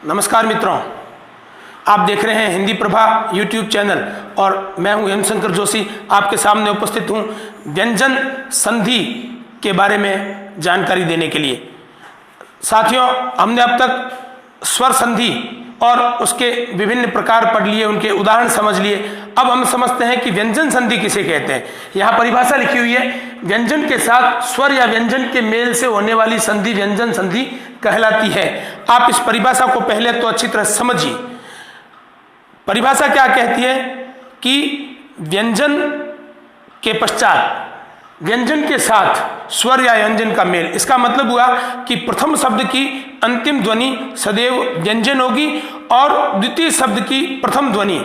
नमस्कार मित्रों, आप देख रहे हैं हिंदी प्रभा यूट्यूब चैनल और मैं हूं हेमशंकर जोशी। आपके सामने उपस्थित हूं व्यंजन संधि के बारे में जानकारी देने के लिए। साथियों, हमने अब तक स्वर संधि और उसके विभिन्न प्रकार पढ़ लिए, उनके उदाहरण समझ लिए। अब हम समझते हैं कि व्यंजन संधि किसे कहते हैं। यहाँ परिभाषा लिखी हुई है, व्यंजन के साथ स्वर या व्यंजन के मेल से होने वाली संधि व्यंजन संधि कहलाती है। आप इस परिभाषा को पहले तो अच्छी तरह समझिए। परिभाषा क्या कहती है कि व्यंजन के पश्चात व्यंजन के साथ स्वर या व्यंजन का मेल। इसका मतलब हुआ कि प्रथम शब्द की अंतिम ध्वनि सदैव व्यंजन होगी और द्वितीय शब्द की प्रथम ध्वनि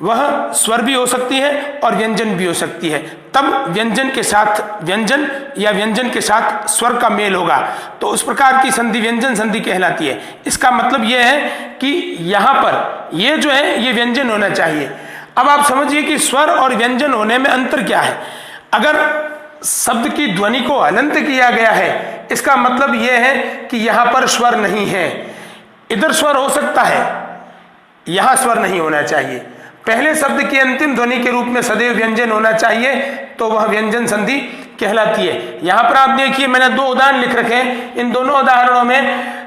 वह स्वर भी हो सकती है और व्यंजन भी हो सकती है। तब व्यंजन के साथ व्यंजन या व्यंजन के साथ स्वर का मेल होगा, तो उस प्रकार की संधि व्यंजन संधि कहलाती है। इसका मतलब यह है कि यहाँ पर ये जो है ये व्यंजन होना चाहिए। अब आप समझिए कि स्वर और व्यंजन होने में अंतर क्या है। अगर शब्द की ध्वनि को हलंत किया गया है, इसका मतलब यह है कि यहाँ पर स्वर नहीं है। इधर स्वर हो सकता है, यहाँ स्वर नहीं होना चाहिए। पहले शब्द की अंतिम ध्वनि के रूप में सदैव व्यंजन होना चाहिए, तो वह व्यंजन संधि कहलाती है। यहाँ पर आप देखिए, मैंने दो उदाहरण लिख रखे हैं। इन दोनों उदाहरणों में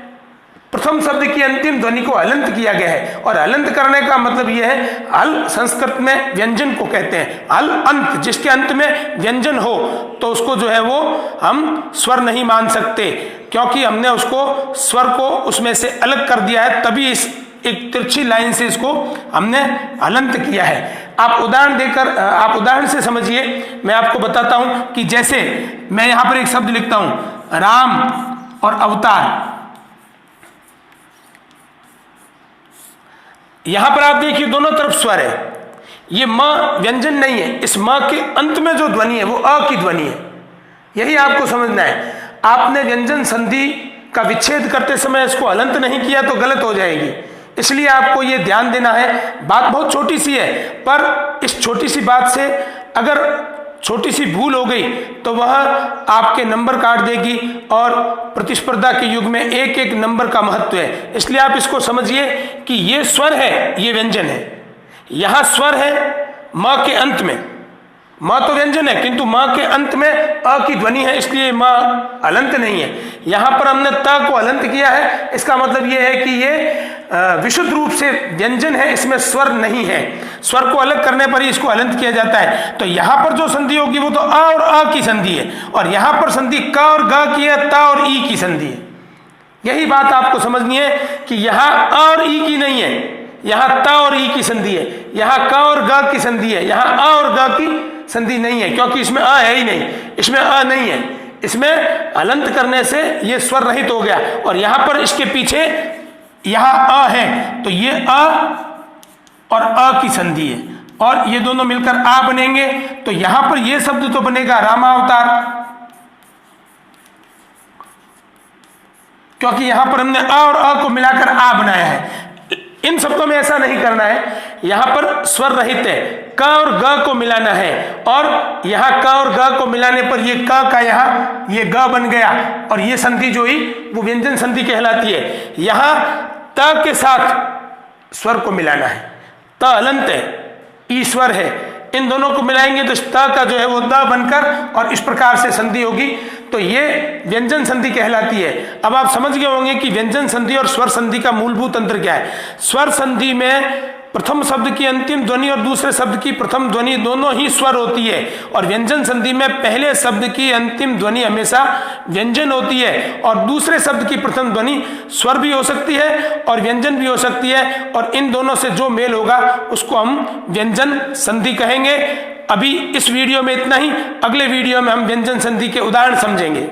प्रथम शब्द की अंतिम ध्वनि को हलंत किया गया है, और हलंत करने का मतलब यह है, हल संस्कृत में व्यंजन को कहते हैं। हल अंत, जिसके अंत में व्यंजन हो तो उसको जो है वो हम स्वर नहीं मान सकते, क्योंकि हमने उसको स्वर को उसमें से अलग कर दिया है। तभी इस एक तिरछी लाइन से इसको हमने हलंत किया है। आप उदाहरण से समझिए। मैं आपको बताता हूं कि जैसे मैं यहां पर एक शब्द लिखता हूं, राम और अवतार। यहां पर आप देखिए दोनों तरफ स्वर है। ये म व्यंजन नहीं है। इस म के अंत में जो ध्वनि है वो अ की ध्वनि है। यही आपको समझना है। आपने व्यंजन संधि का विच्छेद करते समय इसको हलंत नहीं किया तो गलत हो जाएगी। इसलिए आपको ये ध्यान देना है। बात बहुत छोटी सी है, पर इस छोटी सी बात से अगर छोटी सी भूल हो गई तो वह आपके नंबर काट देगी, और प्रतिस्पर्धा के युग में एक एक नंबर का महत्व है। इसलिए आप इसको समझिए कि ये स्वर है, ये व्यंजन है। यहाँ स्वर है म के अंत में। म तो व्यंजन है, किंतु म के अंत में अ की ध्वनि है, इसलिए म हलंत नहीं है। यहाँ पर हमने त को हलंत किया है। इसका मतलब यह है कि ये विशुद्ध रूप से व्यंजन है, इसमें स्वर नहीं है। स्वर को अलग करने पर ही इसको हलंत किया जाता है। तो यहाँ पर जो संधि होगी वो तो अ और अ की संधि है, और यहाँ पर संधि क और ग की है, त और ई की संधि है। यही बात आपको समझनी है कि यहाँ अ और ई की नहीं है, यहाँ त और ई की संधि है। यहाँ क और ग की संधि है, यहाँ अ और ग की संधि नहीं है, क्योंकि इसमें अ है ही नहीं, इसमें अ नहीं है। इसमें हलंत करने से ये स्वर रहित हो गया, और यहाँ पर इसके पीछे यहाँ अ है, तो ये अ और अ की संधि है, और ये दोनों मिलकर आ बनेंगे। तो यहाँ पर ये शब्द तो बनेगा रामावतार, क्योंकि यहाँ पर हमने अ और अ को मिलाकर आ बनाया है। इन शब्दों में ऐसा नहीं करना है। यहाँ पर स्वर रहित है, क और ग को मिलाना है, और यहाँ क और ग को मिलाने पर ये क का यहाँ ये ग बन गया, और ये संधि जो हुई वो व्यंजन संधि कहलाती है। यहाँ त के साथ स्वर को मिलाना है। त हलंत है, ई स्वर है, इन दोनों को मिलाएंगे तो त का जो है वो द बनकर, और इस प्रकार से संधि होगी, तो ये व्यंजन संधि कहलाती है। अब आप समझ गए होंगे कि व्यंजन संधि और स्वर संधि का मूलभूत अंतर क्या है। स्वर संधि में प्रथम शब्द की अंतिम ध्वनि और दूसरे शब्द की प्रथम ध्वनि दोनों ही स्वर होती है, और व्यंजन संधि में पहले शब्द की अंतिम ध्वनि हमेशा व्यंजन होती है, और दूसरे शब्द की प्रथम ध्वनि स्वर भी हो सकती है और व्यंजन भी हो सकती है, और इन दोनों से जो मेल होगा उसको हम व्यंजन संधि कहेंगे। अभी इस वीडियो में इतना ही। अगले वीडियो में हम व्यंजन संधि के उदाहरण समझेंगे।